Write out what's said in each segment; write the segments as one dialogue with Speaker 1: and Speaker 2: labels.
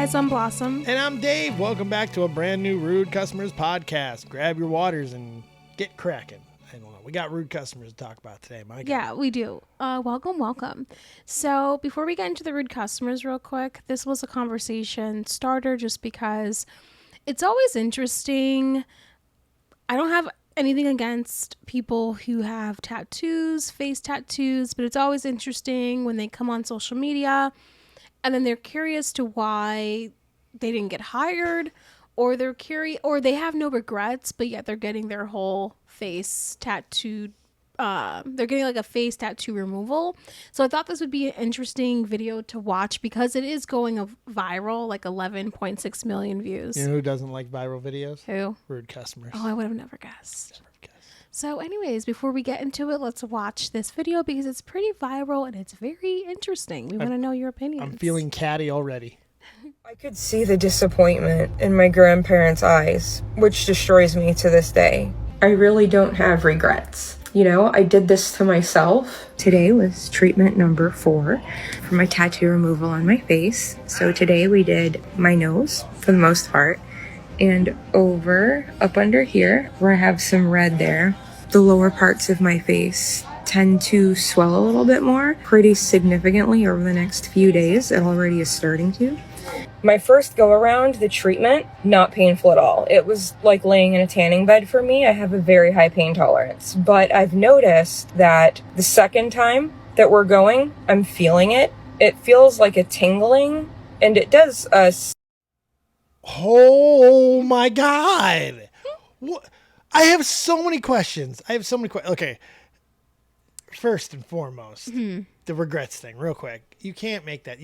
Speaker 1: guys, I'm Blossom.
Speaker 2: And I'm Dave. Welcome back to a brand new Rude Customers podcast. Grab your waters and get cracking. I don't know. We got rude customers to talk about today, Mike.
Speaker 1: Yeah, we do. Welcome. So before we get into the rude customers real quick, this was a conversation starter just because it's always interesting. I don't have anything against people who have tattoos, face tattoos, but it's always interesting when they come on social media and then they're curious to why they didn't get hired, or they're curious, or they have no regrets, but yet they're getting their whole face tattooed. They're getting like a face tattoo removal. So I thought this would be an interesting video to watch because it is going viral, like 11.6 million views.
Speaker 2: You know who doesn't like viral videos?
Speaker 1: Who?
Speaker 2: Rude customers.
Speaker 1: Oh, I would have never guessed. So anyways, before we get into it, let's watch this video because it's pretty viral and it's very interesting. We want to know your opinions.
Speaker 2: I'm feeling catty already.
Speaker 3: I could see the disappointment in my grandparents' eyes, which destroys me to this day. I really don't have regrets. You know, I did this to myself. Today was treatment number 4 for my tattoo removal on my face. So today we did my nose for the most part, and up under here where I have some red there. The lower parts of my face tend to swell a little bit more, pretty significantly over the next few days. It already is starting to. My first go around, the treatment, not painful at all. It was like laying in a tanning bed for me. I have a very high pain tolerance. But I've noticed that the second time that we're going, I'm feeling it. It feels like a tingling, and it does
Speaker 2: Oh my God. What? I have so many questions. Okay. First and foremost, the regrets thing, real quick. You can't make that.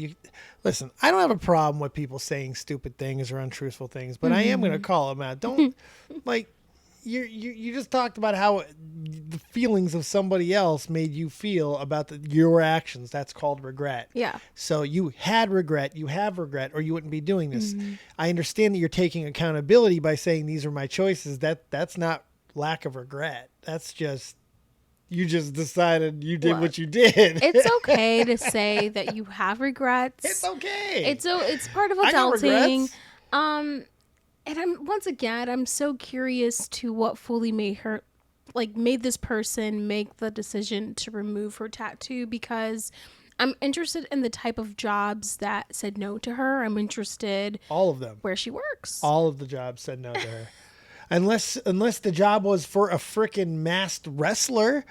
Speaker 2: Listen, I don't have a problem with people saying stupid things or untruthful things, but I am going to call them out. Don't, like, you just talked about how the feelings of somebody else made you feel about your actions. That's called regret.
Speaker 1: Yeah.
Speaker 2: So you had regret, you have regret, or you wouldn't be doing this. I understand that you're taking accountability by saying these are my choices. That's not lack of regret. That's just, you just decided you did what you did.
Speaker 1: It's okay to say that you have regrets.
Speaker 2: It's okay.
Speaker 1: It's part of
Speaker 2: I got
Speaker 1: adulting.
Speaker 2: regrets.
Speaker 1: And I'm so curious to what fully made this person make the decision to remove her tattoo, because I'm interested in the type of jobs that said no to her. I'm interested
Speaker 2: all of them
Speaker 1: where she works.
Speaker 2: All of the jobs said no to her. Unless the job was for a freaking masked wrestler.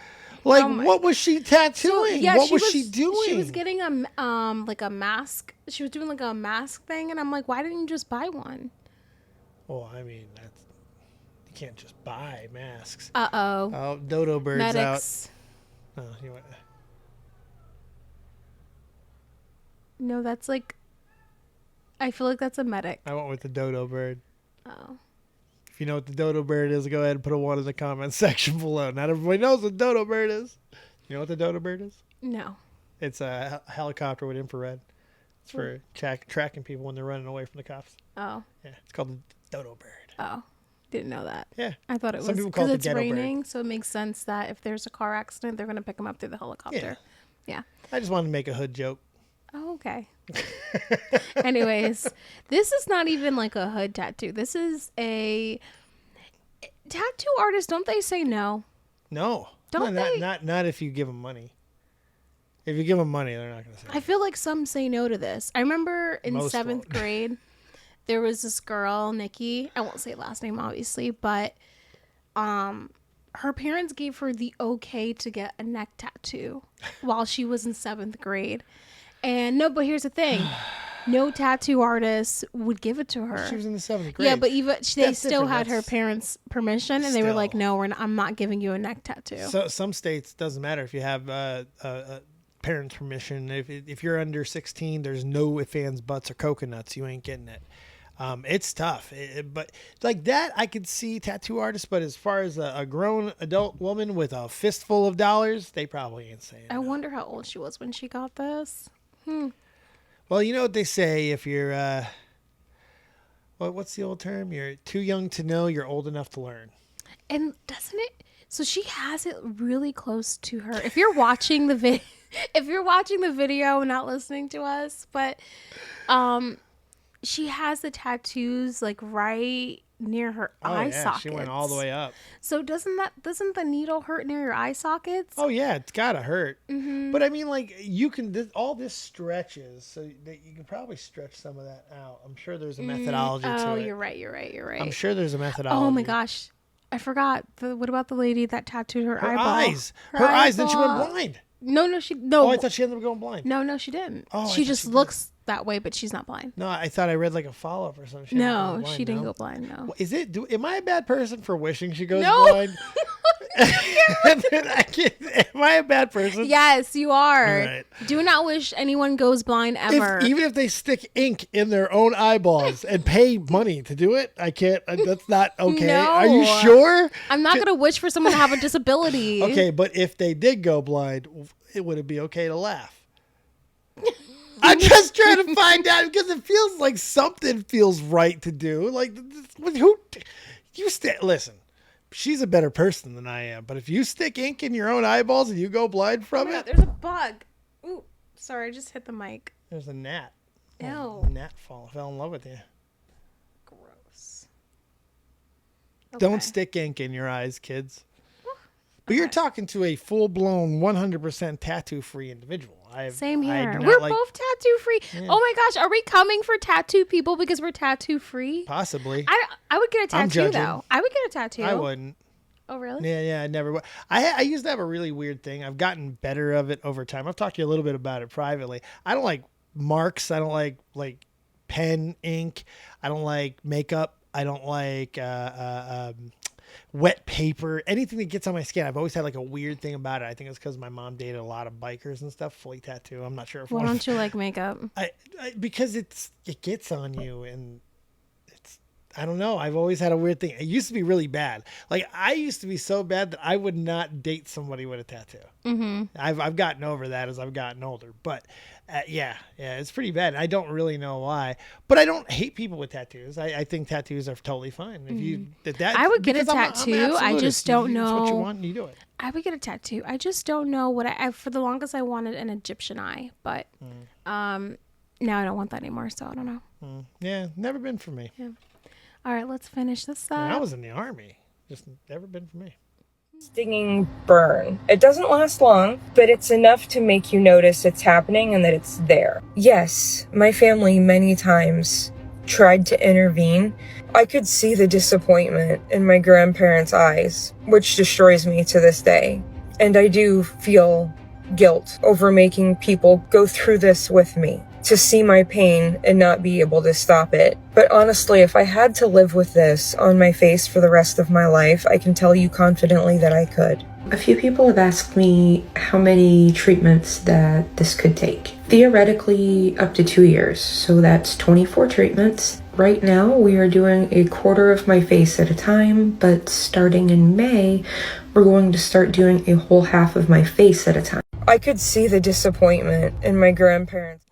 Speaker 2: Like, what was she tattooing? What was she doing?
Speaker 1: She was getting a mask. She was doing like a mask thing, and I'm like, why didn't you just buy one?
Speaker 2: Oh, I mean, you can't just buy masks.
Speaker 1: Uh-oh.
Speaker 2: Oh, dodo bird's
Speaker 1: Medics.
Speaker 2: out. Oh, you know what?
Speaker 1: No, that's like, I feel like that's a medic.
Speaker 2: I went with the dodo bird.
Speaker 1: Oh.
Speaker 2: If you know what the dodo bird is, go ahead and put a 1 in the comment section below. Not everybody knows what dodo bird is. You know what the dodo bird is?
Speaker 1: No.
Speaker 2: It's a helicopter with infrared. It's for tracking people when they're running away from the cops.
Speaker 1: Oh.
Speaker 2: Yeah, it's called the dodo bird.
Speaker 1: Oh. Didn't know that.
Speaker 2: Yeah.
Speaker 1: I thought it
Speaker 2: Some
Speaker 1: was
Speaker 2: people call it
Speaker 1: because
Speaker 2: the
Speaker 1: it's
Speaker 2: ghetto
Speaker 1: raining,
Speaker 2: bird.
Speaker 1: so it makes sense that if there's a car accident, they're going to pick them up through the helicopter. Yeah.
Speaker 2: I just wanted to make a hood joke.
Speaker 1: Oh, okay. Anyways, this is not even like a hood tattoo. This is a tattoo artist. Don't they say no?
Speaker 2: No.
Speaker 1: Don't
Speaker 2: no,
Speaker 1: they?
Speaker 2: Not if you give them money. If you give them money, they're not going to say
Speaker 1: I feel like some say no to this. I remember in
Speaker 2: Most
Speaker 1: 7th
Speaker 2: won't.
Speaker 1: grade, there was this girl, Nikki. I won't say last name, obviously, but her parents gave her the okay to get a neck tattoo while she was in 7th grade. And but here's the thing. No tattoo artist would give it to her.
Speaker 2: She was in the 7th grade.
Speaker 1: Yeah, but they
Speaker 2: That's
Speaker 1: still
Speaker 2: different.
Speaker 1: had her parents' permission, and they were like, "No, I'm not giving you a neck tattoo."
Speaker 2: So some states doesn't matter if you have parents' permission. If you're under 16, there's no ifs, ands, buts, or coconuts. You ain't getting it. It's tough, but like that, I could see tattoo artists. But as far as a grown adult woman with a fistful of dollars, they probably ain't saying.
Speaker 1: I wonder how old she was when she got this.
Speaker 2: Well, you know what they say: if you're, what's the old term? You're too young to know, you're old enough to learn.
Speaker 1: And doesn't it? So she has it really close to her. If you're watching the video and not listening to us, but she has the tattoos like right near her eye sockets.
Speaker 2: She went all the way up.
Speaker 1: So doesn't the needle hurt near your eye sockets?
Speaker 2: Oh yeah, it's gotta hurt.
Speaker 1: Mm-hmm.
Speaker 2: But I mean, like you can all this stretches, so that you can probably stretch some of that out. I'm sure there's a methodology to it.
Speaker 1: Oh, you're right.
Speaker 2: I'm sure there's a methodology.
Speaker 1: Oh my gosh, I forgot. What about the lady that tattooed her eyeball?
Speaker 2: Eyes. Her eyes. Then she went blind.
Speaker 1: No.
Speaker 2: Oh, I thought she ended up going blind.
Speaker 1: No, she didn't.
Speaker 2: Oh,
Speaker 1: she just looks that way, but she's not blind.
Speaker 2: No, I thought I read like a follow-up or something.
Speaker 1: No, she didn't go blind. No.
Speaker 2: Well, am I a bad person for wishing she goes
Speaker 1: No.
Speaker 2: blind? Am I a bad person?
Speaker 1: Yes, you are.
Speaker 2: Right.
Speaker 1: Do not wish anyone goes blind ever.
Speaker 2: Even if they stick ink in their own eyeballs and pay money to do it, I can't. That's not okay.
Speaker 1: No.
Speaker 2: Are you sure?
Speaker 1: I'm not going to wish for someone to have a disability.
Speaker 2: Okay, but if they did go blind, would it be okay to laugh? I'm just trying to find out because it feels like something feels right to do. Like, listen, she's a better person than I am. But if you stick ink in your own eyeballs and you go blind from it.
Speaker 1: There's a bug. Ooh, sorry, I just hit the mic.
Speaker 2: There's a gnat.
Speaker 1: Ew.
Speaker 2: Gnat fell in love with you.
Speaker 1: Gross.
Speaker 2: Don't stick ink in your eyes, kids. But you're talking to a full-blown 100% tattoo-free individual.
Speaker 1: Same here. We're both tattoo-free. Yeah. Oh my gosh, are we coming for tattoo people because we're tattoo-free?
Speaker 2: Possibly.
Speaker 1: I would get a tattoo, though. I would get a tattoo.
Speaker 2: I wouldn't.
Speaker 1: Oh, really?
Speaker 2: Yeah, I never would. I used to have a really weird thing. I've gotten better of it over time. I've talked to you a little bit about it privately. I don't like marks. I don't like pen, ink. I don't like makeup. I don't like wet paper, anything that gets on my skin. I've always had like a weird thing about it. I think it's because my mom dated a lot of bikers and stuff, fully tattoo. I'm not sure if
Speaker 1: why don't you like makeup?
Speaker 2: Because it gets on you, and I don't know. I've always had a weird thing. It used to be really bad. Like I used to be so bad that I would not date somebody with a tattoo. Mm-hmm. I've gotten over that as I've gotten older, but yeah, it's pretty bad. I don't really know why, but I don't hate people with tattoos. I think tattoos are totally fine. If you
Speaker 1: I would get a tattoo. I just don't know.
Speaker 2: It's what you want, you do it.
Speaker 1: I would get a tattoo. I just don't know what I for the longest I wanted an Egyptian eye, but now I don't want that anymore. So I don't know.
Speaker 2: Yeah, never been for me.
Speaker 1: Yeah. All right, let's finish this up.
Speaker 2: I was in the army. Just never been for me.
Speaker 3: Stinging burn. It doesn't last long, but it's enough to make you notice it's happening and that it's there. Yes, my family many times tried to intervene. I could see the disappointment in my grandparents' eyes, which destroys me to this day. And I do feel guilt over making people go through this with me, to see my pain and not be able to stop it. But honestly, if I had to live with this on my face for the rest of my life, I can tell you confidently that I could. A few people have asked me how many treatments that this could take. Theoretically, up to 2 years, so that's 24 treatments. Right now, we are doing a quarter of my face at a time, but starting in May, we're going to start doing a whole half of my face at a time. I could see the disappointment in my grandparents.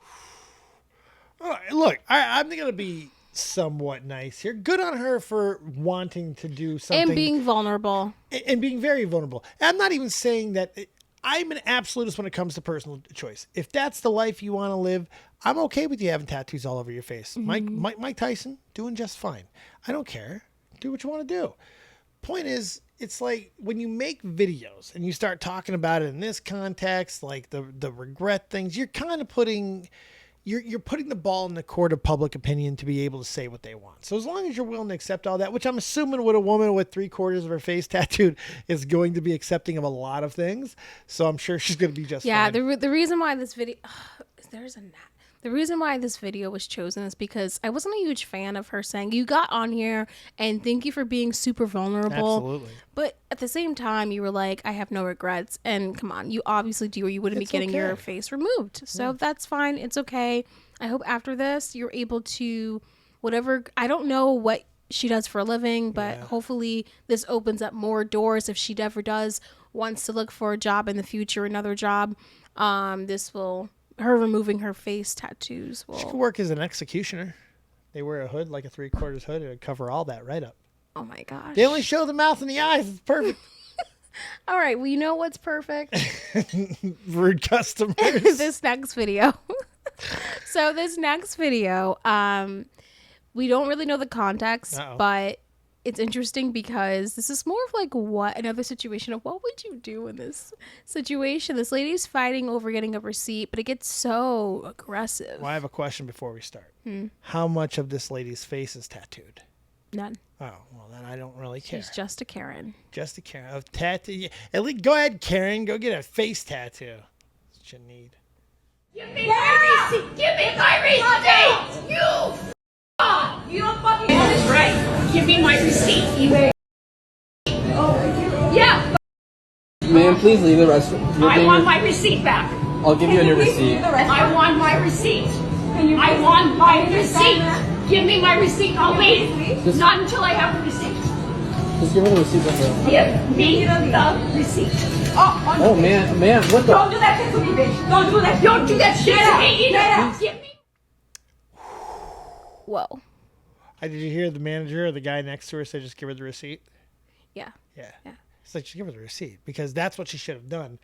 Speaker 2: Look, I'm going to be somewhat nice here. Good on her for wanting to do something.
Speaker 1: And being vulnerable.
Speaker 2: And being very vulnerable. And I'm not even saying that I'm an absolutist when it comes to personal choice. If that's the life you want to live, I'm okay with you having tattoos all over your face. Mm-hmm. Mike Tyson, doing just fine. I don't care. Do what you want to do. Point is, it's like when you make videos and you start talking about it in this context, like the regret things, you're kind of putting... You're putting the ball in the court of public opinion to be able to say what they want. So as long as you're willing to accept all that, which I'm assuming with a woman with 3/4 of her face tattooed is going to be accepting of a lot of things. So I'm sure she's going to be just fine.
Speaker 1: The reason why this video... there's a gnat. The reason why this video was chosen is because I wasn't a huge fan of her saying, you got on here and thank you for being super vulnerable.
Speaker 2: Absolutely.
Speaker 1: But at the same time, you were like, I have no regrets. And come on, you obviously do, or you wouldn't be getting your face removed. So that's fine. It's okay. I hope after this, you're able to, whatever, I don't know what she does for a living, but hopefully this opens up more doors if she ever wants to look for a job in the future, another job. Her removing her face tattoos will...
Speaker 2: She could work as an executioner. They wear a hood, like a 3/4 hood. It would cover all that right up.
Speaker 1: Oh my gosh.
Speaker 2: They only show the mouth and the eyes. It's perfect.
Speaker 1: All right. Well, you know what's perfect?
Speaker 2: Rude customers.
Speaker 1: This next video. So this next video, We don't really know the context,
Speaker 2: Uh-oh.
Speaker 1: but it's interesting because this is more of like another situation of what would you do in this situation? This lady's fighting over getting a receipt, but it gets so aggressive.
Speaker 2: Well, I have a question before we start. How much of this lady's face is tattooed?
Speaker 1: None.
Speaker 2: Oh, well, then I don't really care.
Speaker 1: She's just a Karen.
Speaker 2: Just a Karen. Of tattoo. At least go ahead, Karen. Go get a face tattoo. That's what you need.
Speaker 4: Give me my receipt! Give me my receipt! You don't fucking know this, right? Give me my receipt. Yeah.
Speaker 5: Ma'am, please leave the restaurant.
Speaker 4: I want my receipt back.
Speaker 5: I'll give you a new receipt.
Speaker 4: I want my receipt. I want my receipt. Give me my receipt. I'll wait. Not until I have the receipt.
Speaker 5: Just give her the receipt. Right
Speaker 4: Give me the receipt.
Speaker 5: Oh, man, what the?
Speaker 4: Don't do that shit to me, bitch. Don't do that. Don't do that shit to me either. Give me.
Speaker 1: Whoa.
Speaker 2: Did you hear the manager or the guy next to her say, just give her the receipt?
Speaker 1: Yeah.
Speaker 2: Yeah.
Speaker 1: Yeah.
Speaker 2: It's like, just give her the receipt because that's what she should have done.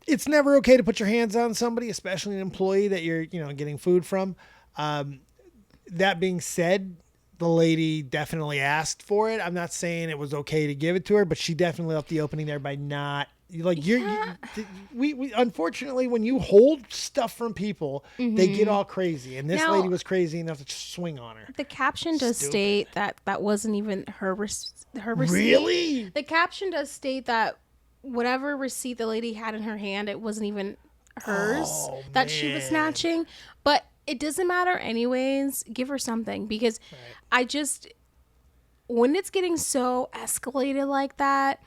Speaker 2: It's never okay to put your hands on somebody, especially an employee that you're, getting food from. That being said, the lady definitely asked for it. I'm not saying it was okay to give it to her, but she definitely left the opening there by not we unfortunately, when you hold stuff from people, they get all crazy, and this lady was crazy enough to swing on her.
Speaker 1: The caption does state that wasn't even her receipt.
Speaker 2: Really?
Speaker 1: The caption does state that whatever receipt the lady had in her hand, it wasn't even hers that she was snatching. But it doesn't matter anyways. Give her something, because when it's getting so escalated like that,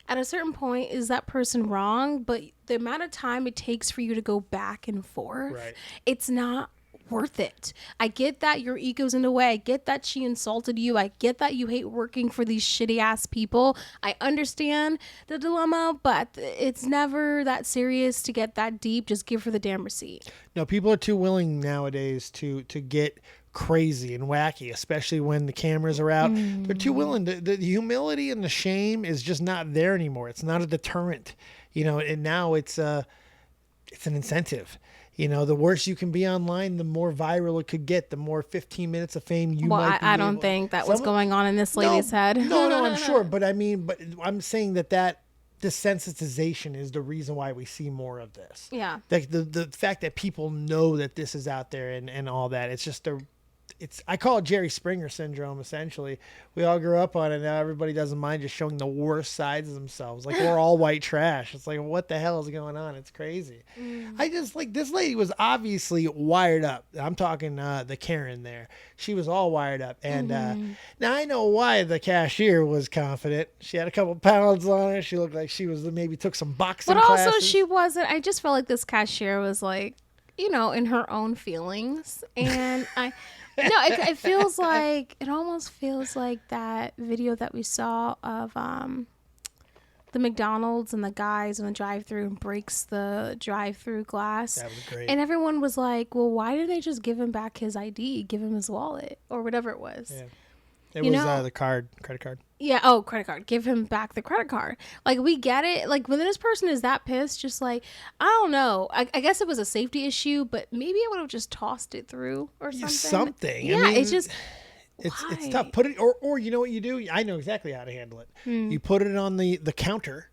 Speaker 1: at a certain point, is that person wrong? But the amount of time it takes for you to go back and forth, it's not worth it. I get that your ego's in the way. I get that she insulted you. I get that you hate working for these shitty ass people. I understand the dilemma, but it's never that serious to get that deep. Just give her the damn receipt.
Speaker 2: No, people are too willing nowadays to get crazy and wacky, especially when the cameras are out. They're too willing. The humility and the shame is just not there anymore. It's not a deterrent, and now it's an incentive. The worse you can be online, the more viral it could get, the more 15 minutes of fame you might be
Speaker 1: I don't think that was going on in this lady's head.
Speaker 2: No, I'm sure. But I'm saying that desensitization is the reason why we see more of this.
Speaker 1: Yeah.
Speaker 2: Like the fact that people know that this is out there and all that. It's just I call it Jerry Springer syndrome, essentially. We all grew up on it. Now everybody doesn't mind just showing the worst sides of themselves. Like, we're all white trash. It's like, what the hell is going on? It's crazy. I just, this lady was obviously wired up. I'm talking the Karen there. She was all wired up. And now I know why the cashier was confident. She had a couple pounds on her. She looked like she was maybe took some boxing classes.
Speaker 1: But also she wasn't. I just felt like this cashier was like, in her own feelings. And it almost feels like that video that we saw of the McDonald's and the guys in the drive-thru and breaks the drive-thru glass.
Speaker 2: That was great.
Speaker 1: And everyone was like, well, why didn't they just give him back his ID, give him his wallet or whatever it was?
Speaker 2: Yeah. It was the credit card.
Speaker 1: Yeah. Oh, credit card. Give him back the credit card. Like, we get it. Like, when this person is that pissed, just like, I don't know. I guess it was a safety issue, but maybe I would have just tossed it through or something.
Speaker 2: Yeah,
Speaker 1: I mean, it's just,
Speaker 2: it's tough. Put it, or you know what you do? I know exactly how to handle it. You put it on the counter,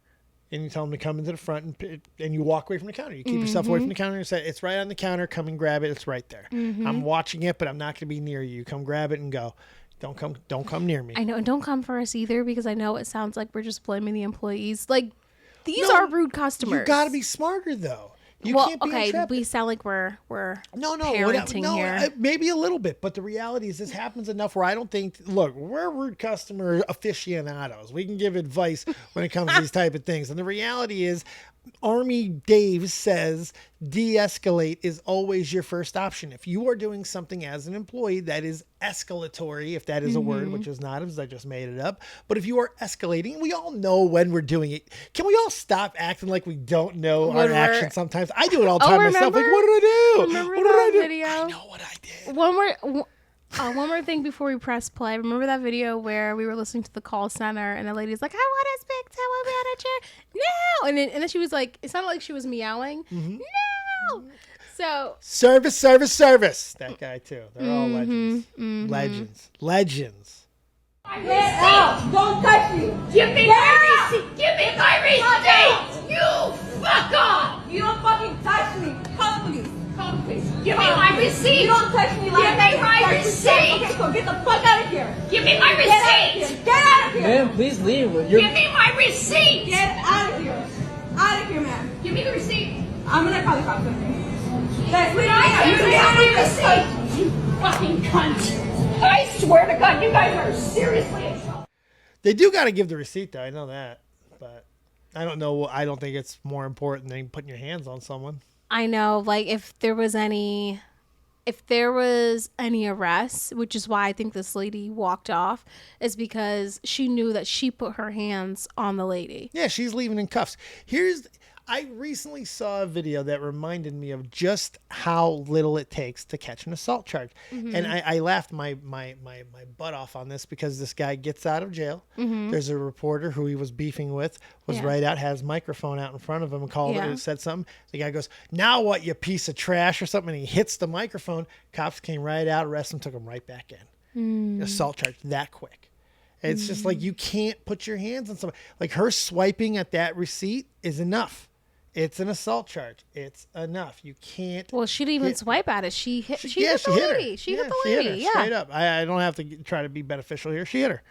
Speaker 2: and you tell them to come into the front, and you walk away from the counter. You keep yourself away from the counter and say, it's right on the counter. Come and grab it. It's right there. I'm watching it, but I'm not going to be near you. Come grab it and go. Don't come near me.
Speaker 1: I know, and don't come for us either, because I know it sounds like we're just blaming the employees. Like, these are rude customers.
Speaker 2: You got to be smarter, though. You can't be intrepid.
Speaker 1: We sound like we're parenting here.
Speaker 2: Maybe a little bit, but the reality is this happens enough where I don't think. Look, we're rude customer aficionados. We can give advice when it comes to these type of things, and the reality is, Army Dave says de-escalate is always your first option. If you are doing something as an employee that is escalatory, if that is a word, which is not, as I just made it up, but if you are escalating, we all know when we're doing it. Can we all stop acting like we don't know our actions sometimes? I do it all the time myself. Like, what did I do?
Speaker 1: Remember
Speaker 2: what did I do?
Speaker 1: video?
Speaker 2: I know what I did.
Speaker 1: One more thing before we press play. Remember that video where we were listening to the call center and the lady's like, I want to speak to a manager now. And then she was like, it sounded like she was meowing. No. So
Speaker 2: Service. That guy too. They're all legends. Legends.
Speaker 4: Get out! Don't touch me! Give me my receipt! Give me my receipt! You fuck off! You don't fucking touch me! Come please! Come please! Give me my receipt! You don't touch me like that! Give me my receipt! Okay, so get the fuck out of here! Give me my receipt! Get out of here!
Speaker 5: Man, please leave.
Speaker 4: Give me my receipt!
Speaker 3: Get out of here. Out of here, man.
Speaker 4: Give me the receipt!
Speaker 3: I'm gonna call the cops.
Speaker 4: Give me my receipt! You fucking cunt! I swear to God, you guys are seriously in trouble.
Speaker 2: They do got to give the receipt, though. I know that. But I don't know. I don't think it's more important than putting your hands on someone.
Speaker 1: I know, like, if there was any arrests, which is why I think this lady walked off, is because she knew that she put her hands on the lady.
Speaker 2: Yeah, she's leaving in cuffs. I recently saw a video that reminded me of just how little it takes to catch an assault charge. And I laughed my butt off on this because this guy gets out of jail. There's a reporter who he was beefing with, was right out, has a microphone out in front of him and called it and said something. The guy goes, "Now what, you piece of trash," or something. And he hits the microphone. Cops came right out, arrested him, took him right back in. Assault charge that quick. It's just like, you can't put your hands on somebody. Like, her swiping at that receipt is enough. It's an assault charge. It's enough. You can't.
Speaker 1: Well, she didn't even swipe at it. She hit the lady.
Speaker 2: Her.
Speaker 1: She hit the
Speaker 2: Hit
Speaker 1: lady.
Speaker 2: her, straight up. I don't have to try to be beneficial here. She hit her.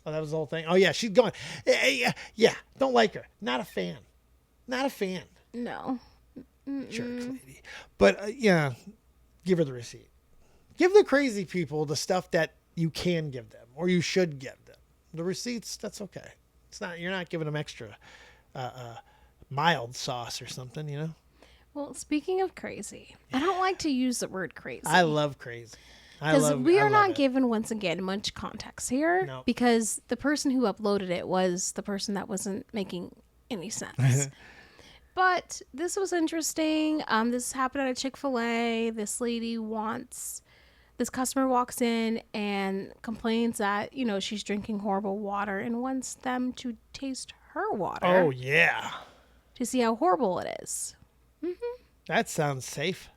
Speaker 2: Oh, that was the whole thing. Oh, yeah. She's going. Yeah. Don't like her. Not a fan.
Speaker 1: No.
Speaker 2: Jerk lady. But, yeah, give her the receipt. Give the crazy people the stuff that you can give them or you should give them. The receipts, that's okay. It's not. You're not giving them extra mild sauce or something, you know?
Speaker 1: Well, speaking of crazy, I don't like to use the word crazy.
Speaker 2: I love crazy.
Speaker 1: Because we are not given, once again, much context here.
Speaker 2: No.
Speaker 1: Because the person who uploaded it was the person that wasn't making any sense. But this was interesting. This happened at a Chick-fil-A. This customer walks in and complains that, she's drinking horrible water and wants them to taste her water.
Speaker 2: Oh, yeah.
Speaker 1: To see how horrible it is.
Speaker 2: That sounds safe.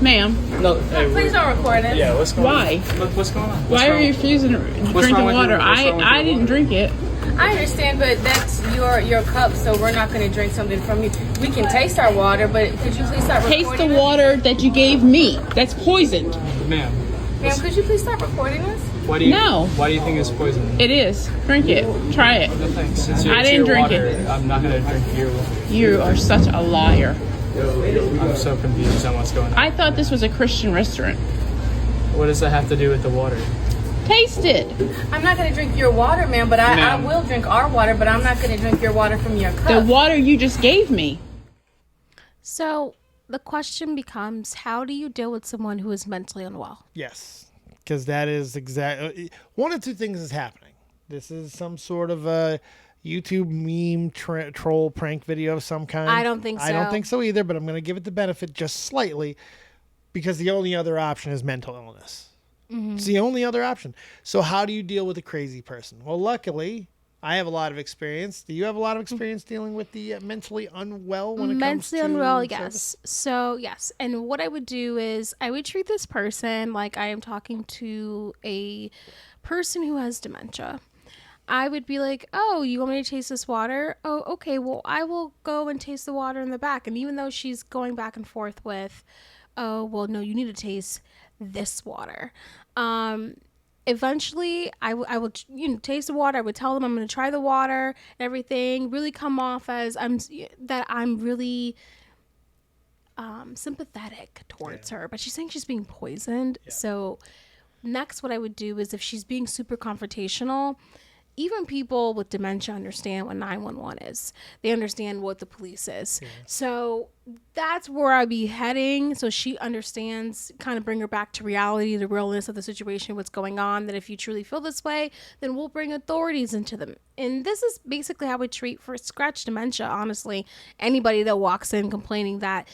Speaker 6: Ma'am,
Speaker 5: No,
Speaker 6: please don't record it.
Speaker 5: Yeah, what's going
Speaker 6: Why?
Speaker 5: on? What's going on?
Speaker 6: Why are you refusing to drink the
Speaker 5: wrong with
Speaker 6: water?
Speaker 5: your- what's wrong with
Speaker 6: I
Speaker 5: your
Speaker 6: didn't
Speaker 5: water?
Speaker 6: drink it.
Speaker 7: I understand, but that's your cup, so we're not going to drink something from you. We can taste our water, but could you please stop recording
Speaker 6: Taste the
Speaker 7: us?
Speaker 6: water that you gave me. That's poisoned.
Speaker 5: Ma'am,
Speaker 7: Ma'am, could you please stop recording us?
Speaker 5: why do you
Speaker 6: No.
Speaker 5: Why do you think it's poison?
Speaker 6: It is. Drink it. Try it.
Speaker 5: No thanks. Since
Speaker 6: I
Speaker 5: it's
Speaker 6: didn't
Speaker 5: your
Speaker 6: drink
Speaker 5: water,
Speaker 6: it.
Speaker 5: I'm not gonna drink your water.
Speaker 6: You are such a liar.
Speaker 5: I'm so confused on what's going on.
Speaker 6: I thought this was a Christian restaurant.
Speaker 5: What does that have to do with the water?
Speaker 6: Taste it.
Speaker 7: I'm not going to drink your water, ma'am, but I
Speaker 5: Ma'am.
Speaker 7: will drink our water, but I'm not going to drink your water from your cup.
Speaker 6: The water you just gave me.
Speaker 1: So the question becomes, how do you deal with someone who is mentally unwell?
Speaker 2: Yes. Because that is exactly. One of two things is happening. This is some sort of a YouTube meme troll prank video of some kind.
Speaker 1: I don't think so.
Speaker 2: I don't think so either, but I'm going to give it the benefit just slightly because the only other option is mental illness. It's the only other option. So how do you deal with a crazy person? Well, luckily, I have a lot of experience. Do you have a lot of experience dealing with the mentally unwell when it comes to
Speaker 1: unwell,
Speaker 2: service?
Speaker 1: yes. So, yes. And what I would do is I would treat this person like I am talking to a person who has dementia. I would be like, "Oh, you want me to taste this water? Oh, okay. Well, I will go and taste the water in the back." And even though she's going back and forth with, "Oh, well, no, you need to taste this water." Eventually I would taste the water. I would tell them I'm going to try the water and everything, really come off as I'm really sympathetic towards her, but she's saying she's being poisoned. So next what I would do is, if she's being super confrontational, even people with dementia understand what 911 is. They understand what the police is. So that's where I'd be heading. So she understands, kind of bring her back to reality, the realness of the situation, what's going on, that if you truly feel this way, then we'll bring authorities into them. And this is basically how we treat for scratch dementia, honestly. Anybody that walks in complaining that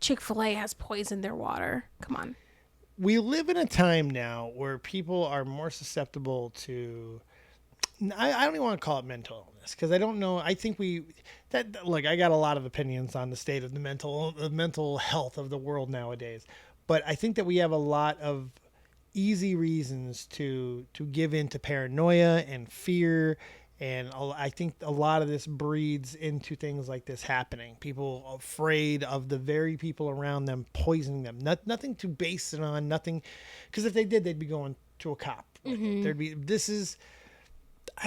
Speaker 1: Chick-fil-A has poisoned their water. Come on.
Speaker 2: We live in a time now where people are more susceptible to I don't even want to call it mental illness because I don't know. I think look, I got a lot of opinions on the state of the mental health of the world nowadays, but I think that we have a lot of easy reasons to give in to paranoia and fear. And I think a lot of this breeds into things like this happening. People afraid of the very people around them poisoning them. Nothing to base it on, nothing. Because if they did, they'd be going to a cop. I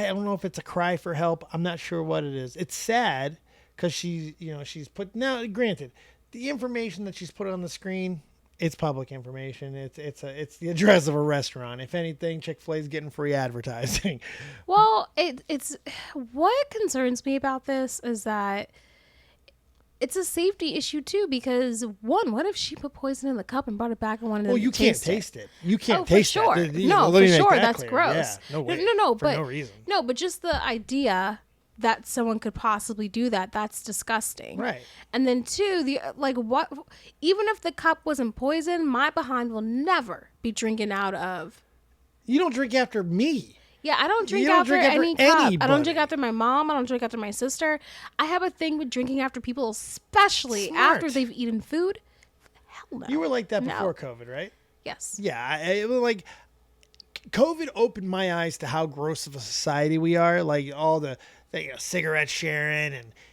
Speaker 2: don't know if it's a cry for help. I'm not sure what it is. It's sad because she's put, now granted, the information that she's put on the screen, it's public information. It's the address of a restaurant. If anything, Chick-fil-A's getting free advertising.
Speaker 1: Well, it's what concerns me about this is that it's a safety issue too, because what if she put poison in the cup and brought it back and wanted
Speaker 2: Well,
Speaker 1: to
Speaker 2: you can't taste it. You can't taste
Speaker 1: for sure.
Speaker 2: that.
Speaker 1: No, for sure. That's
Speaker 2: clear.
Speaker 1: gross.
Speaker 2: Yeah, no way.
Speaker 1: No,
Speaker 2: for
Speaker 1: but
Speaker 2: no reason.
Speaker 1: No, but just the idea that someone could possibly do that's disgusting.
Speaker 2: Right.
Speaker 1: And then two, even if the cup wasn't poisoned, my behind will never be drinking out of.
Speaker 2: You don't drink after me.
Speaker 1: Yeah, I don't drink after any cup. I don't drink after my mom. I don't drink after my sister. I have a thing with drinking after people, especially after they've eaten food. Hell no.
Speaker 2: You were like that before COVID, right?
Speaker 1: Yes.
Speaker 2: Yeah, it was like COVID opened my eyes to how gross of a society we are. Like all the cigarette sharing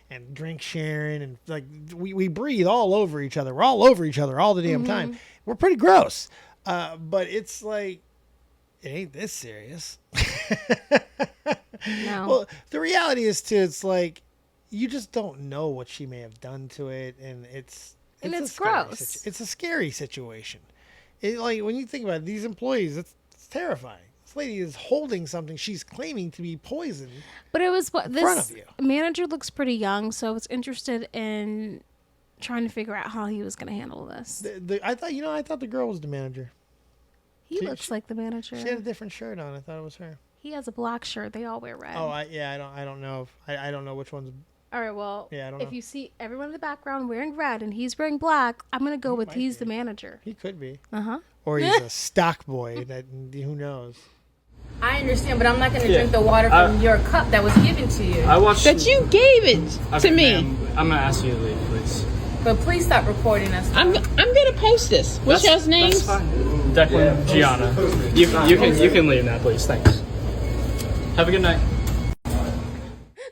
Speaker 2: and drink sharing, and like we breathe all over each other. We're all over each other all the damn time. We're pretty gross. But it's like, it ain't this serious.
Speaker 1: No.
Speaker 2: Well, the reality is too, it's like you just don't know what she may have done to it, and it's
Speaker 1: gross.
Speaker 2: It's a scary situation. Like when you think about it, these employees, it's terrifying. This lady is holding something she's claiming to be poison.
Speaker 1: But it was
Speaker 2: front
Speaker 1: this
Speaker 2: of you.
Speaker 1: manager looks pretty young, so I was interested in trying to figure out how he was going to handle this.
Speaker 2: I thought the girl was the manager.
Speaker 1: He looks like the manager.
Speaker 2: She had a different shirt on. I thought it was her.
Speaker 1: He has a black shirt. They all wear red.
Speaker 2: Oh, I don't know. I don't know which one's.
Speaker 1: All right, well,
Speaker 2: Yeah, I don't know.
Speaker 1: if you see everyone in the background wearing red and he's wearing black, I'm going to go with he's the manager.
Speaker 2: He could be.
Speaker 1: Uh-huh.
Speaker 2: Or he's a stock boy. Who knows?
Speaker 7: I understand, but I'm not going to drink the water from your cup that was given to you.
Speaker 5: I watched
Speaker 6: That you gave it to me.
Speaker 5: Ma'am, I'm gonna ask you to leave, please.
Speaker 7: But please stop recording us.
Speaker 6: I'm gonna post this. What's y'all's names?
Speaker 5: That's fine. Declan, Gianna. You can leave now, please. Thanks. Have a good night.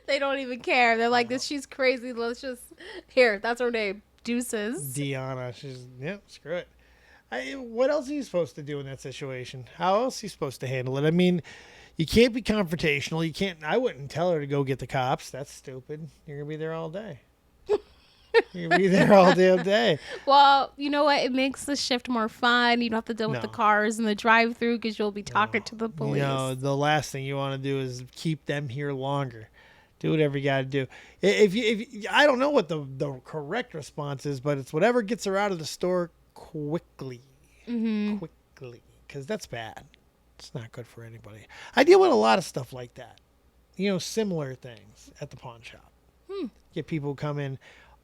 Speaker 1: They don't even care. They're like, she's crazy. Let's just, here, that's her name. Deuces.
Speaker 2: Deanna. Screw it. What else are you supposed to do in that situation? How else are you supposed to handle it? I mean, you can't be confrontational. You can't. I wouldn't tell her to go get the cops. That's stupid. You're gonna be there all day. You're gonna be there all damn day.
Speaker 1: Well, you know what? It makes the shift more fun. You don't have to deal with the cars and the drive-through because you'll be talking to the police.
Speaker 2: No, the last thing you want to do is keep them here longer. Do whatever you got to do. If I don't know what the correct response is, but it's whatever gets her out of the store quickly. Quickly, because that's bad. It's not good for anybody. I deal with a lot of stuff like that. Similar things at the pawn shop. Get people who come in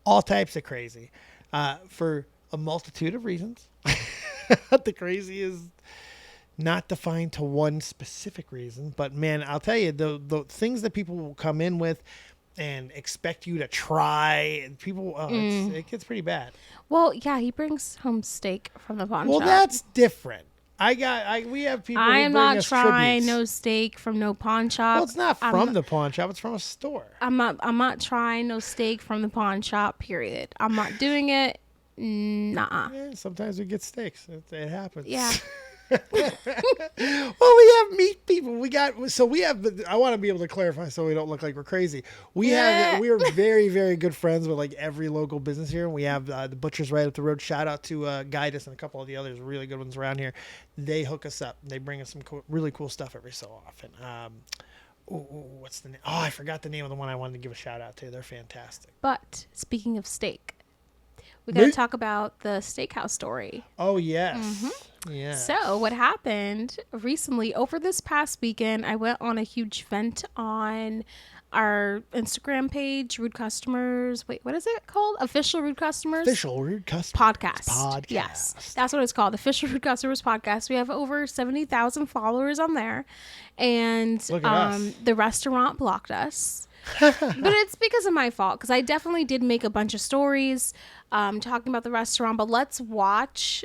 Speaker 2: all types of crazy for a multitude of reasons. The crazy is not defined to one specific reason, but man, I'll tell you, the things that people will come in with and expect you to try, and people, it gets pretty bad.
Speaker 1: Well, yeah, he brings home steak from the pawn shop.
Speaker 2: Well, that's different. We have people.
Speaker 1: I
Speaker 2: who
Speaker 1: am
Speaker 2: bring
Speaker 1: not
Speaker 2: us
Speaker 1: trying
Speaker 2: tributes.
Speaker 1: no steak from no pawn shop.
Speaker 2: Well, it's not from the pawn shop. It's from a store.
Speaker 1: I'm not trying no steak from the pawn shop. Period. I'm not doing it. Nah.
Speaker 2: Yeah, sometimes we get steaks. It happens.
Speaker 1: Yeah.
Speaker 2: Well, we have meat people. I want to be able to clarify so we don't look like we're crazy. We are very, very good friends with like every local business here. And we have the butchers right up the road. Shout out to Guidus and a couple of the others, really good ones around here. They hook us up. They bring us some really cool stuff every so often. What's the name? Oh, I forgot the name of the one I wanted to give a shout out to. They're fantastic.
Speaker 1: But speaking of steak, we got to talk about the steakhouse story.
Speaker 2: Oh, yes. Yeah.
Speaker 1: So what happened recently over this past weekend, I went on a huge vent on our Instagram page, Rude Customers. Wait, what is it called? Official Rude Customers?
Speaker 2: Official Rude Customers
Speaker 1: Podcast. Yes, that's what it's called. Official Rude Customers Podcast. We have over 70,000 followers on there. And
Speaker 2: Look at us.
Speaker 1: the restaurant blocked us. But it's because of my fault, because I definitely did make a bunch of stories talking about the restaurant. But let's watch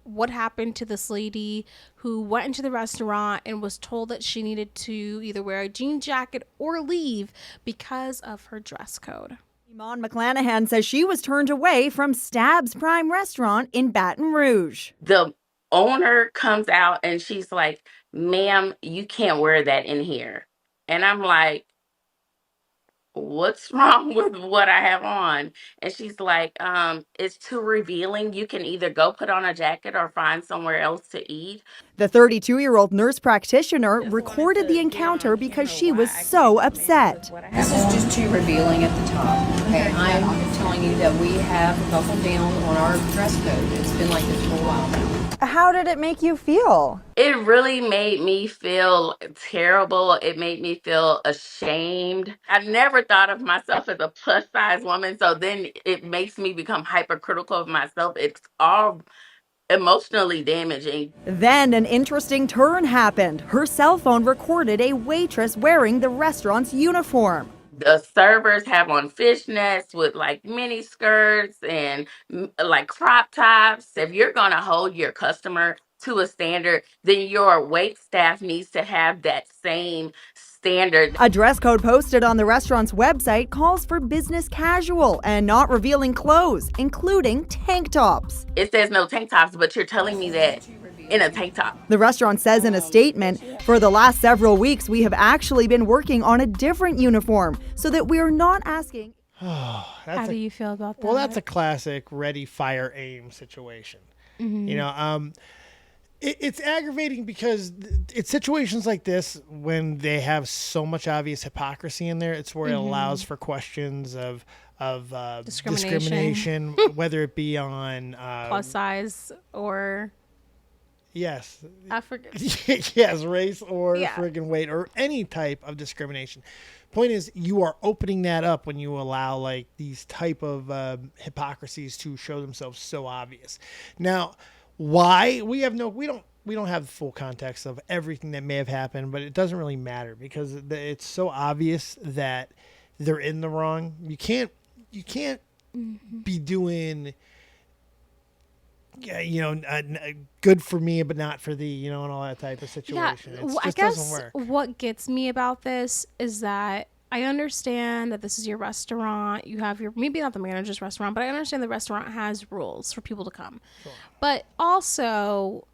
Speaker 1: what happened to this lady who went into the restaurant and was told that she needed to either wear a jean jacket or leave because of her dress code.
Speaker 8: Iman McClanahan says she was turned away from Stab's Prime Restaurant in Baton Rouge.
Speaker 9: The owner comes out and she's like, ma'am, you can't wear that in here. And I'm like, what's wrong with what I have on? And she's like, it's too revealing. You can either go put on a jacket or find somewhere else to eat.
Speaker 8: The 32-year-old nurse practitioner recorded the encounter because she was so upset.
Speaker 10: This is just too revealing at the top. Okay, I'm telling you that we have buckled down on our dress code. It's been like this for a while now.
Speaker 8: How did it make you feel?
Speaker 9: It really made me feel terrible. It made me feel ashamed. I never thought of myself as a plus size woman. So then it makes me become hypercritical of myself. It's all emotionally damaging.
Speaker 8: Then an interesting turn happened. Her cell phone recorded a waitress wearing the restaurant's uniform.
Speaker 9: The servers have on fishnets with like mini skirts and like crop tops. If you're going to hold your customer to a standard, then your wait staff needs to have that same standard.
Speaker 8: A dress code posted on the restaurant's website calls for business casual and not revealing clothes, including tank tops.
Speaker 9: It says no tank tops, but you're telling me that in a tank top.
Speaker 8: The restaurant says in a statement, for the last several weeks, we have actually been working on a different uniform so that we are not asking.
Speaker 1: How do you feel about that?
Speaker 2: Well, that's a classic ready, fire, aim situation.
Speaker 1: Mm-hmm.
Speaker 2: You know, it's aggravating because it's situations like this when they have so much obvious hypocrisy in there. It's where it allows for questions of discrimination, whether it be on
Speaker 1: plus size or
Speaker 2: yes,
Speaker 1: African.
Speaker 2: yes, race or friggin' weight or any type of discrimination. Point is, you are opening that up when you allow like these type of hypocrisies to show themselves so obvious. Now, why we don't have the full context of everything that may have happened, but it doesn't really matter because it's so obvious that they're in the wrong. You can't be doing, good for me but not for thee, and all that type of situation.
Speaker 1: Yeah,
Speaker 2: It just
Speaker 1: I guess
Speaker 2: doesn't work.
Speaker 1: what gets me about this is that I understand that this is your restaurant. You have your, maybe not the manager's restaurant, but I understand the restaurant has rules for people to come. Sure. But also,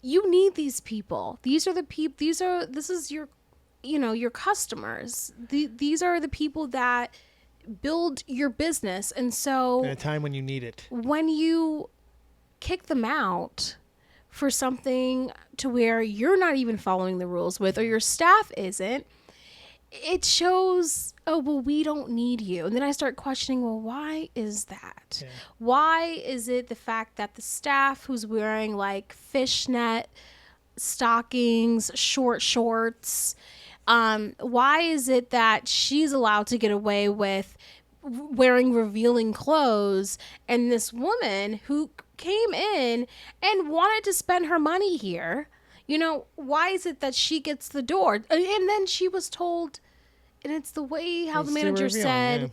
Speaker 1: you need these people. These are the people, this is your, your customers. These are the people that build your business. And so
Speaker 2: at a time when you need it,
Speaker 1: when you kick them out for something to where you're not even following the rules with, or your staff isn't, it shows, oh, well, we don't need you. And then I start questioning, well, why is that? Yeah. Why is it the fact that the staff who's wearing like fishnet stockings, short shorts, why is it that she's allowed to get away with wearing revealing clothes, and this woman who came in and wanted to spend her money here, why is it that she gets the door? And then she was told, and it's the way how the manager said,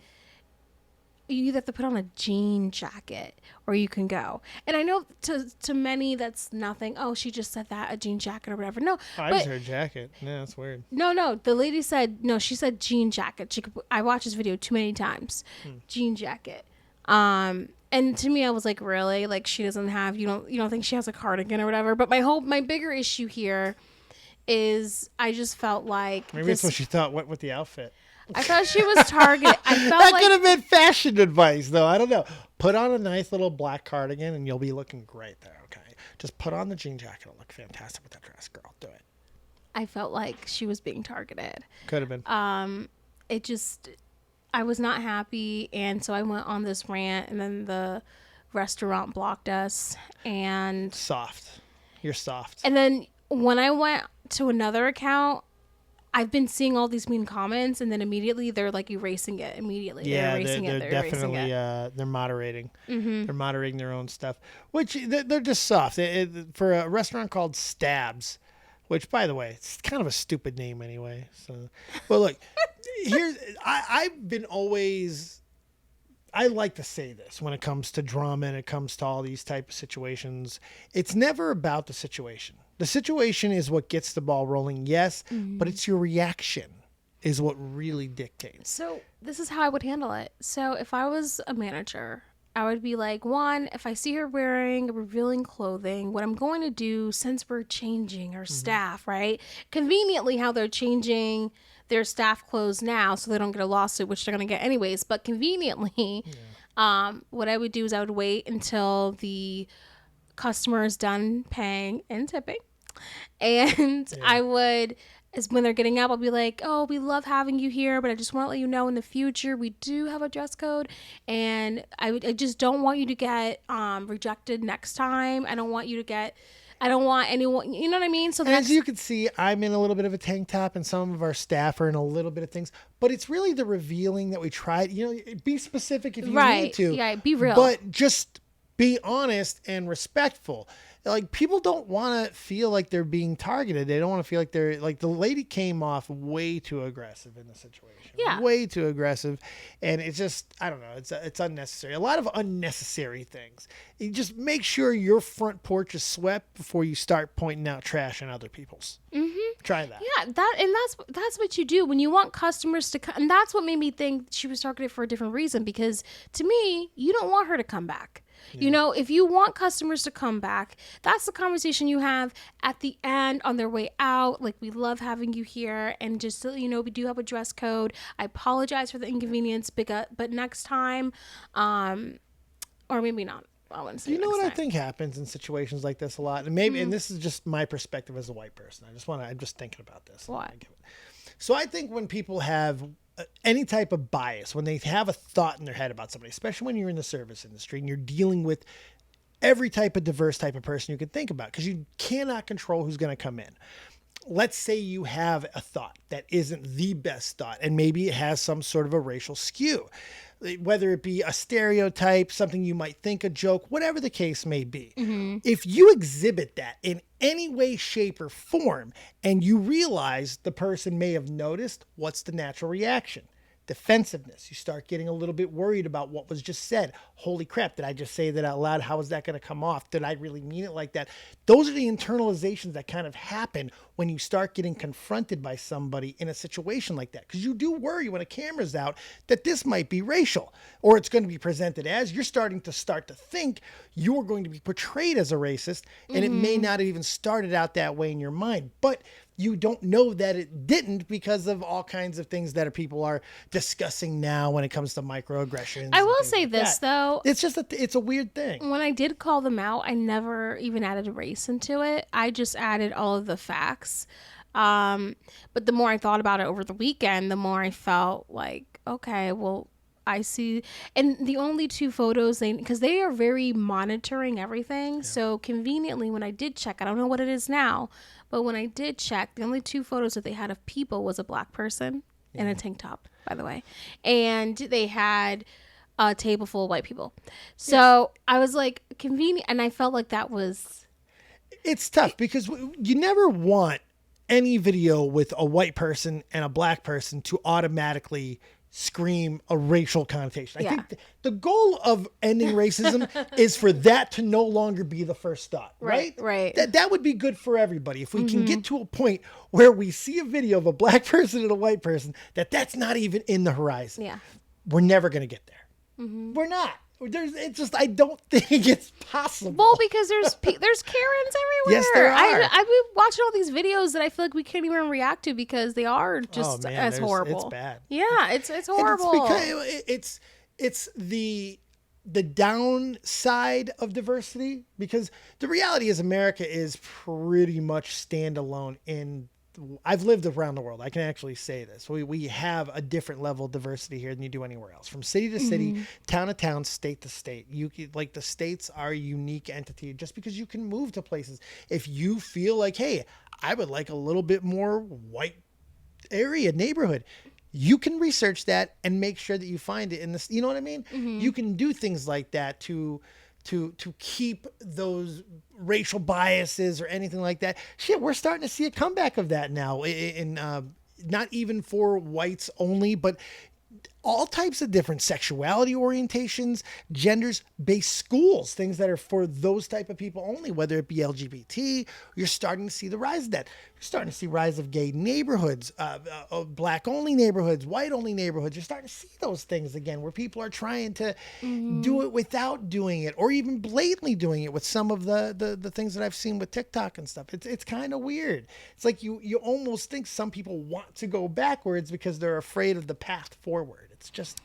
Speaker 1: you either have to put on a jean jacket or you can go. And I know to many that's nothing. Oh, she just said that, a jean jacket or whatever. No,
Speaker 2: I just heard jacket. Yeah, that's weird.
Speaker 1: No. The lady said no. She said jean jacket. I watched this video too many times. Jean jacket. And to me, I was like, really? Like, she doesn't have, you don't think she has a cardigan or whatever? But my bigger issue here is I just felt like
Speaker 2: maybe it's what she thought. What with the outfit?
Speaker 1: I thought she was targeted. I felt
Speaker 2: that
Speaker 1: like
Speaker 2: could have been fashion advice, though. I don't know. Put on a nice little black cardigan, and you'll be looking great there. Okay, just put on the jean jacket. It'll look fantastic with that dress, girl. Do it.
Speaker 1: I felt like she was being targeted.
Speaker 2: Could have been.
Speaker 1: I was not happy, and so I went on this rant, and then the restaurant blocked us, and
Speaker 2: Soft. You're soft.
Speaker 1: And then when I went to another account, I've been seeing all these mean comments, and then immediately they're like erasing it. Immediately,
Speaker 2: Yeah,
Speaker 1: they're erasing
Speaker 2: they're
Speaker 1: it. They're
Speaker 2: definitely
Speaker 1: erasing it.
Speaker 2: they're moderating. They're moderating their own stuff, which they're just soft. For a restaurant called Stabs, which, by the way, it's kind of a stupid name anyway. So, but look, I've been always. I like to say this when it comes to drama and it comes to all these type of situations. It's never about the situation. The situation is what gets the ball rolling, yes, but it's your reaction is what really dictates.
Speaker 1: So this is how I would handle it. So if I was a manager, I would be like, one, if I see her wearing revealing clothing, what I'm going to do, since we're changing our staff, right? Conveniently how they're changing their staff clothes now so they don't get a lawsuit, which they're going to get anyways. But conveniently, what I would do is I would wait until the customer is done paying and tipping. And I would, as when they're getting up, I'll be like, oh, we love having you here, but I just want to let you know in the future we do have a dress code, and I just don't want you to get rejected next time. I don't want anyone, you know what I mean? So
Speaker 2: as you can see, I'm in a little bit of a tank top, and some of our staff are in a little bit of things, but it's really the revealing that we try. Be specific if you need to.
Speaker 1: Yeah, be real.
Speaker 2: But just be honest and respectful. Like, people don't want to feel like they're being targeted. They don't want to feel like they're like, the lady came off way too aggressive in the situation.
Speaker 1: Yeah.
Speaker 2: Way too aggressive. And it's just, I don't know. It's unnecessary. A lot of unnecessary things. You just make sure your front porch is swept before you start pointing out trash on other people's. Try that.
Speaker 1: Yeah, that's what you do when you want customers to come. And that's what made me think she was targeted for a different reason, because to me, you don't want her to come back. You know, if you want customers to come back, that's the conversation you have at the end on their way out. Like, we love having you here. And just so you know, we do have a dress code. I apologize for the inconvenience, but next time, or maybe not. I wouldn't say.
Speaker 2: You know what
Speaker 1: time.
Speaker 2: I think happens in situations like this a lot, and maybe, and this is just my perspective as a white person. I'm just thinking about this.
Speaker 1: What?
Speaker 2: So I think when people have any type of bias, when they have a thought in their head about somebody, especially when you're in the service industry and you're dealing with every type of diverse type of person you can think about, because you cannot control who's going to come in. Let's say you have a thought that isn't the best thought, and maybe it has some sort of a racial skew, whether it be a stereotype, something you might think a joke, whatever the case may be. If you exhibit that in any way, shape, or form, and you realize the person may have noticed, what's the natural reaction? Defensiveness. You start getting a little bit worried about what was just said. Holy crap, did I just say that out loud? How is that going to come off? Did I really mean it like that? Those are the internalizations that kind of happen when you start getting confronted by somebody in a situation like that. Because you do worry when a camera's out that this might be racial, or it's going to be presented as. You're starting to think you're going to be portrayed as a racist, and it may not have even started out that way in your mind. But you don't know that it didn't, because of all kinds of things that people are discussing now when it comes to microaggressions.
Speaker 1: I will say this, though.
Speaker 2: It's just it's a weird thing.
Speaker 1: When I did call them out, I never even added race into it. I just added all of the facts. But the more I thought about it over the weekend, the more I felt like, okay, well, I see. And the only two photos, because they are very monitoring everything. Yeah. So conveniently, when I did check, I don't know what it is now, but when I did check, the only two photos that they had of people was a black person in a tank top, by the way. And they had a table full of white people. So I was like, convenient. And I felt like that was.
Speaker 2: It's tough because you never want any video with a white person and a black person to automatically scream a racial connotation. I think the goal of ending racism is for that to no longer be the first thought, right?
Speaker 1: Right.
Speaker 2: That would be good for everybody. If we can get to a point where we see a video of a black person and a white person, that's not even in the horizon.
Speaker 1: Yeah.
Speaker 2: We're never going to get there. We're not. I don't think it's possible.
Speaker 1: Well, because there's Karens everywhere.
Speaker 2: Yes, there are.
Speaker 1: I've been watching all these videos that I feel like we can't even react to because they are just as horrible.
Speaker 2: It's bad.
Speaker 1: Yeah, it's horrible.
Speaker 2: It's the downside of diversity, because the reality is America is pretty much standalone in I've lived around the world. I can actually say this. We have a different level of diversity here than you do anywhere else. From city to city, town to town, state to state. The states are a unique entity just because you can move to places. If you feel like, hey, I would like a little bit more white area neighborhood, you can research that and make sure that you find it in this. You know what I mean? You can do things like that to keep those racial biases or anything like that. Shit, we're starting to see a comeback of that now in not even for whites only, but all types of different sexuality orientations, genders-based schools, things that are for those type of people only, whether it be LGBT. You're starting to see the rise of that. You're starting to see rise of gay neighborhoods, black-only neighborhoods, white-only neighborhoods. You're starting to see those things again where people are trying to do it without doing it or even blatantly doing it with some of the things that I've seen with TikTok and stuff. It's kind of weird. It's like you almost think some people want to go backwards because they're afraid of the path forward. It's just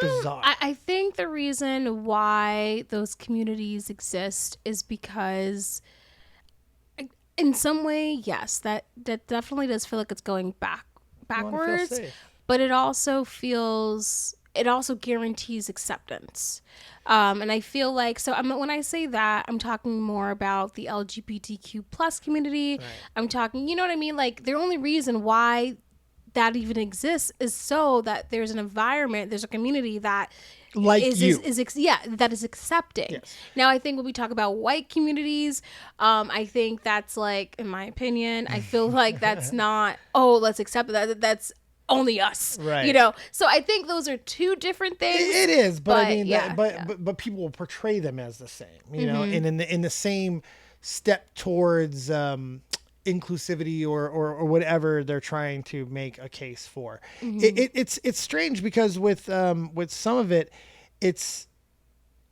Speaker 2: bizarre.
Speaker 1: I think the reason why those communities exist is because in some way, yes, that definitely does feel like it's going backwards, but it also guarantees acceptance. And I feel like, when I say that, I'm talking more about the LGBTQ plus community. Right. I'm talking, you know what I mean? Like the only reason why that even exists is so that there's an environment, there's a community that
Speaker 2: that
Speaker 1: is accepting. Yes. Now, I think when we talk about white communities, I think that's like, in my opinion, I feel like that's not, let's accept that. That's only us,
Speaker 2: right?
Speaker 1: You know. So I think those are two different things.
Speaker 2: It is, but I mean, but people will portray them as the same, you know, and in the same step towards inclusivity or whatever they're trying to make a case for. It's strange because with some of it,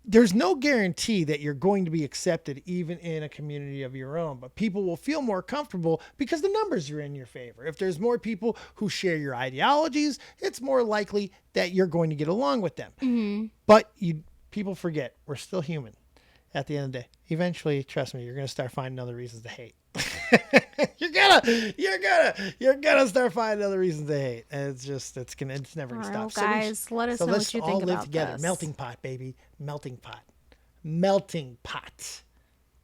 Speaker 2: there's no guarantee that you're going to be accepted even in a community of your own, but people will feel more comfortable because the numbers are in your favor. If there's more people who share your ideologies, it's more likely that you're going to get along with them. But people forget we're still human at the end of the day. Eventually, trust me, you're going to start finding other reasons to hate. you're gonna start finding other reasons to hate, and it's never gonna stop.
Speaker 1: Guys, let us know what you think about this. Let's all live together.
Speaker 2: Melting pot, baby, melting pot.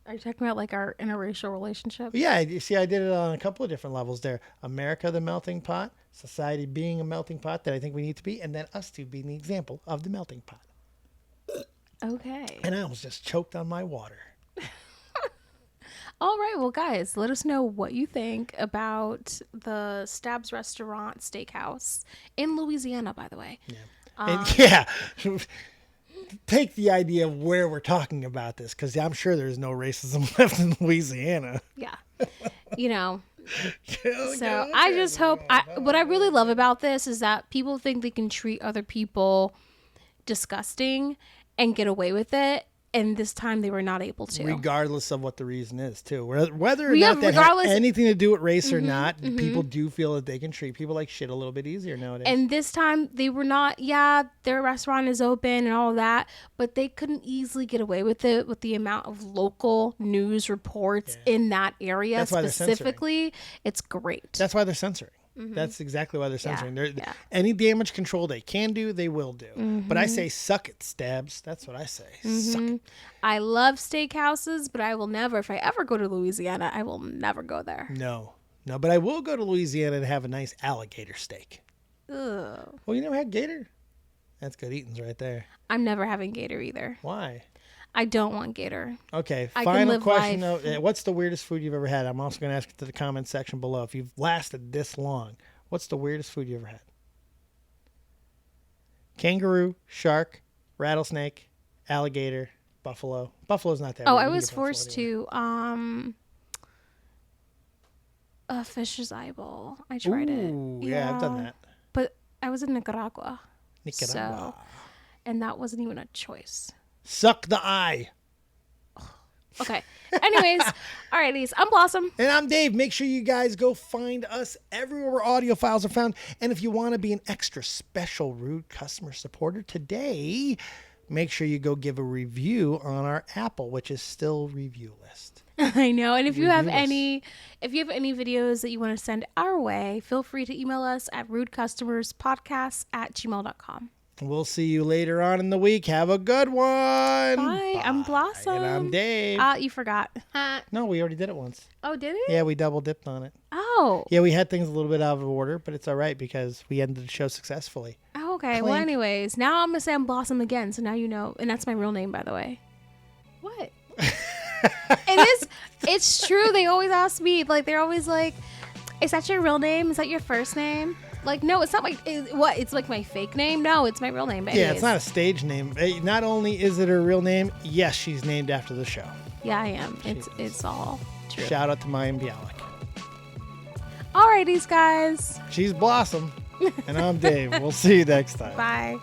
Speaker 1: Are you talking about like our interracial relationship?
Speaker 2: Yeah, you see, I did it on a couple of different levels there. America, the melting pot, society being a melting pot that I think we need to be, and then us two being the example of the melting pot.
Speaker 1: Okay.
Speaker 2: And I almost just choked on my water.
Speaker 1: All right, well, guys, let us know what you think about the Stabs Restaurant Steakhouse in Louisiana, by the way.
Speaker 2: Yeah. Take the idea of where we're talking about this, because I'm sure there's no racism left in Louisiana.
Speaker 1: Yeah. You know. So I just hope, what I really love about this is that people think they can treat other people disgusting and get away with it. And this time they were not able to.
Speaker 2: Regardless of what the reason is, too. Whether or not that has anything to do with race or not, people do feel that they can treat people like shit a little bit easier nowadays.
Speaker 1: And this time they were not, their restaurant is open and all of that, but they couldn't easily get away with it with the amount of local news reports in that area. That's specifically. It's great.
Speaker 2: That's why they're censoring. That's exactly why they're censoring. Any damage control they can do, they will do. But I say, suck it, Stabs. That's what I say. Suck it.
Speaker 1: I love steakhouses, but I will never, if I ever go to Louisiana, I will never go there.
Speaker 2: No, but I will go to Louisiana and have a nice alligator steak.
Speaker 1: Ugh.
Speaker 2: Well, you never had gator? That's good eatings right there.
Speaker 1: I'm never having gator either.
Speaker 2: Why?
Speaker 1: I don't want gator.
Speaker 2: Okay, final question though. What's the weirdest food you've ever had? I'm also going to ask it to the comment section below. If you've lasted this long, what's the weirdest food you ever had? Kangaroo, shark, rattlesnake, alligator, buffalo. Buffalo's not that weird.
Speaker 1: I was forced to a fish's eyeball. I tried it.
Speaker 2: Yeah, I've done that.
Speaker 1: But I was in Nicaragua. And that wasn't even a choice.
Speaker 2: Suck the eye.
Speaker 1: Okay. Anyways, all right, ladies. I'm Blossom.
Speaker 2: And I'm Dave. Make sure you guys go find us everywhere where audio files are found. And if you want to be an extra special Rude customer supporter today, make sure you go give a review on our Apple, which is still review list.
Speaker 1: I know. And if you have
Speaker 2: Review us.
Speaker 1: if you have any videos that you want to send our way, feel free to email us at rudecustomerspodcast@gmail.com.
Speaker 2: We'll see you later on in the week. Have a good one.
Speaker 1: Bye. I'm Blossom.
Speaker 2: And I'm Dave.
Speaker 1: You forgot.
Speaker 2: No, we already did it once.
Speaker 1: Oh, did it?
Speaker 2: Yeah, we double dipped on it.
Speaker 1: Oh.
Speaker 2: Yeah, we had things a little bit out of order, but it's all right because we ended the show successfully.
Speaker 1: Oh, okay. Well,
Speaker 2: Clink.
Speaker 1: anyways, now I'm going to say I'm Blossom again. So now you know. And that's my real name, by the way. What? It is. It's true. They always ask me, like, they're always like, is that your real name? Is that your first name? Like, no, it's not my, what? It's like my fake name? No, it's my real name. But
Speaker 2: Yeah,
Speaker 1: anyways.
Speaker 2: it's not a stage name. Not only is it her real name, yes, she's named after the show.
Speaker 1: Yeah, I am. It's all true.
Speaker 2: Shout out to Mayim Bialik.
Speaker 1: Alrighties, guys.
Speaker 2: She's Blossom, and I'm Dave. We'll see you next time.
Speaker 1: Bye.